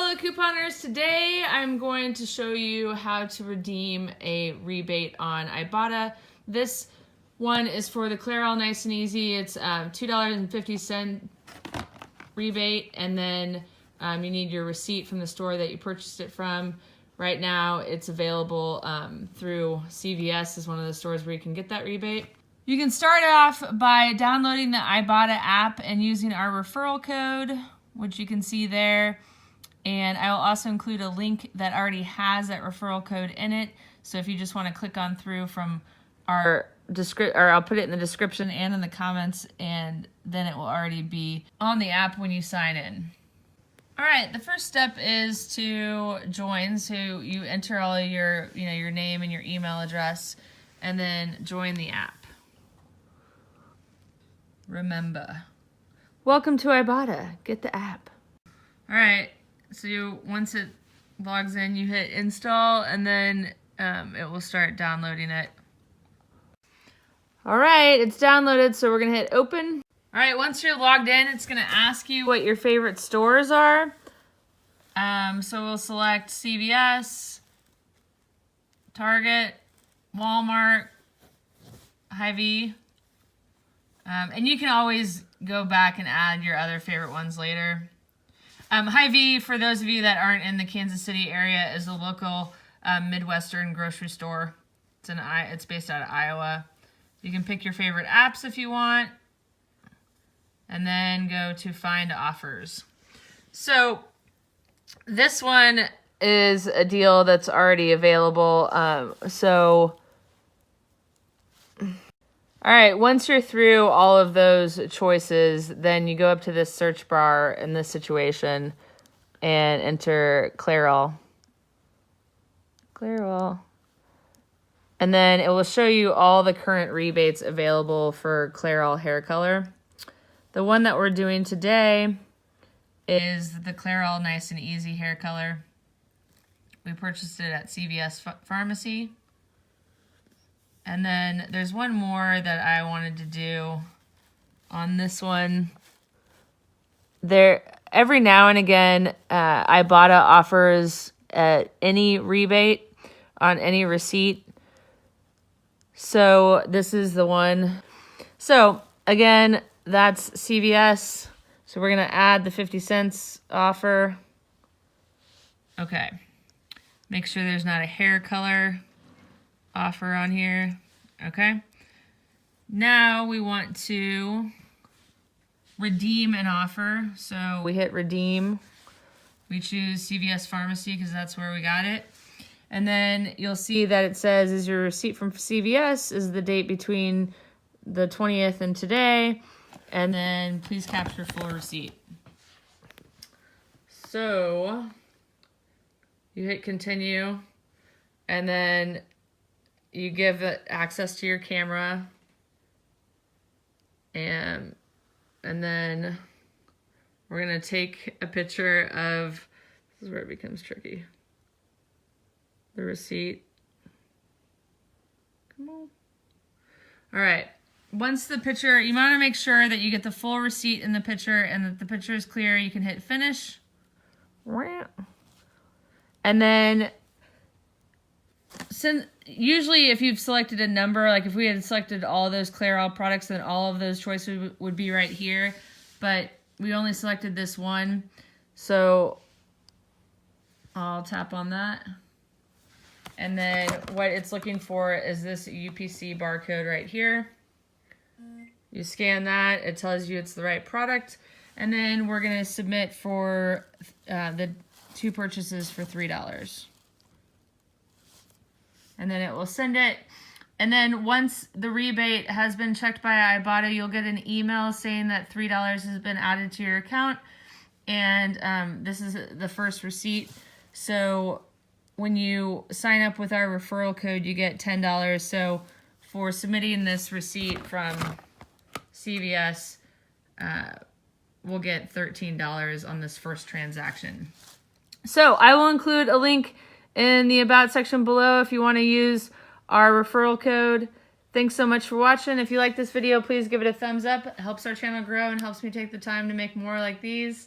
Hello couponers, today I'm going to show you how to redeem a rebate on Ibotta. This one is for the Clairol Nice and Easy. It's $2.50 rebate, and then you need your receipt from the store that you purchased it from. Right now it's available through CVS is one of the stores where you can get that rebate. You can start off by downloading the Ibotta app and using our referral code, which you can see there. And I will also include a link that already has that referral code in it. So if you just want to click on through from our I'll put it in the description and in the comments, and then it will already be on the app when you sign in. All right, the first step is to join. So you enter all of your, your name and your email address, and then join the app. Remember, welcome to Ibotta. Get the app. All right. So once it logs in, you hit install, and then it will start downloading it. All right, it's downloaded, so we're gonna hit open. All right, once you're logged in, it's gonna ask you what your favorite stores are. So we'll select CVS, Target, Walmart, Hy-Vee. And you can always go back and add your other favorite ones later. Hy-Vee, for those of you that aren't in the Kansas City area, is a local Midwestern grocery store. It's based out of Iowa. You can pick your favorite apps if you want, and then go to find offers. So this one is a deal that's already available. All right, once you're through all of those choices, then you go up to this search bar in this situation and enter Clairol. And then it will show you all the current rebates available for Clairol hair color. The one that we're doing today is the Clairol Nice and Easy hair color. We purchased it at CVS Pharmacy. And then there's one more that I wanted to do on this one. Every now and again, Ibotta offers any rebate on any receipt. So this is the one. So again, that's CVS. So we're gonna add the 50 cents offer. Okay. Make sure there's not a hair color offer on here. Okay. Now we want to redeem an offer. So we hit redeem. We choose CVS Pharmacy because that's where we got it. And then you'll see that it says, is your receipt from CVS, is the date between the 20th and today, and then please capture full receipt. So you hit continue, and then you give it access to your camera, and then we're gonna take a picture of, this is where it becomes tricky, the receipt. Come on. All right, once the picture, you wanna make sure that you get the full receipt in the picture and that the picture is clear. You can hit finish. And then, usually if you've selected a number, like if we had selected all those Clairol products, then all of those choices would be right here. But we only selected this one. So I'll tap on that. And then what it's looking for is this UPC barcode right here. You scan that, it tells you it's the right product. And then we're gonna submit for the 2 purchases for $3. And then it will send it. And then once the rebate has been checked by Ibotta, you'll get an email saying that $3 has been added to your account. And this is the first receipt. So when you sign up with our referral code, you get $10. So for submitting this receipt from CVS, we'll get $13 on this first transaction. So I will include a link in the About section below if you want to use our referral code. Thanks so much for watching. If you like this video, please give it a thumbs up. It helps our channel grow and helps me take the time to make more like these.